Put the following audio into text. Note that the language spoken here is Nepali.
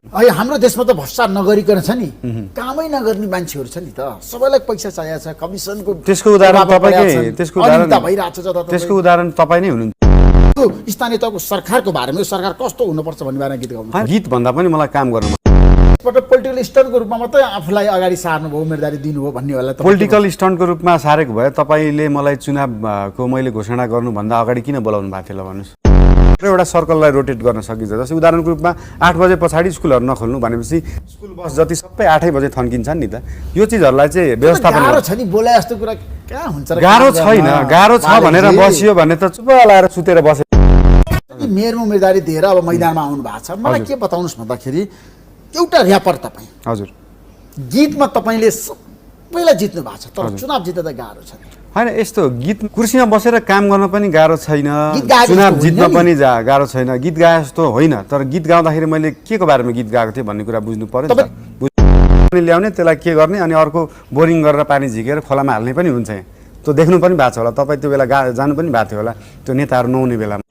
अहिले हाम्रो देशमा त भ्रष्टाचार नगरिकन छ नि, कामै नगर्ने मान्छेहरू छ नि त, सबैलाई पैसा चाहिएको छ, कमिसनको त्यसको उदाहरण तपाईकै त्यसको उदाहरण तपाईँ नै हुनुहुन्छ। स्थानीय तहको सरकारको बारेमा सरकार कस्तो हुनुपर्छ भन्ने बारेमा गीत गाउनु। गीत भन्दा पनि मलाई काम गर्नु पोलिटिकल स्टन्टको रूपमा मात्रै आफूलाई अगाडि सार्नु भयो, उम्मेदवारी दिनुभयो भन्ने होला। पोलिटिकल स्टन्टको रूपमा सारेको भए तपाईँले मलाई चुनावको मैले घोषणा गर्नुभन्दा अगाडि किन बोलाउनु भएको थियो ल भन्नुहोस्। एउटा सर्कललाई रोटेट गर्न सकिन्छ। जस्तै उदाहरणको रूपमा 8 बजे पछाडि स्कुलहरू नखोल्नु भनेपछि स्कुल बस जति सबै 8 बजे थन्किन्छन् नि त। यो चिजहरूलाई चाहिँ व्यवस्थापन गाह्रो छ नि, बोले जस्तो कुरा कहाँ हुन्छ र? गाह्रो छैन, गाह्रो छ भनेर बसियो भने त चुप लाएर सुतेर बसे। मेयरमा उम्मेदवारी दिएर अब मैदानमा आउनु भएको छ, मलाई के बताउनुहोस् भन्दाखेरि एउटा ऱ्यापर तपाईँ हजुर गीतमा तपाईँले सबैलाई जित्नु भएको छ, तर चुनाव जित्दा त गाह्रो छ। होइन, यस्तो गीत कुर्सीमा बसेर काम गर्न पनि गाह्रो छैन, गीत गाए चुनाव जस्तो जित्न होइन पनि गाह्रो छैन। गीत गाए जस्तो होइन, तर गीत गाउँदाखेरि मैले के को बारेमा गीत गाएको थिएँ भन्ने कुरा बुझ्नु पर्यो नि त। ल्याउने त्यसलाई के गर्ने अनि अर्को बोरिङ गरेर पानी झिकेर खोलामा हाल्ने पनि हुन्छ। त्यो देख्नु पनि भएको छ होला, तपाईँ त्यो बेला जानु पनि भएको थियो होला त्यो नेताहरू नहुने बेलामा।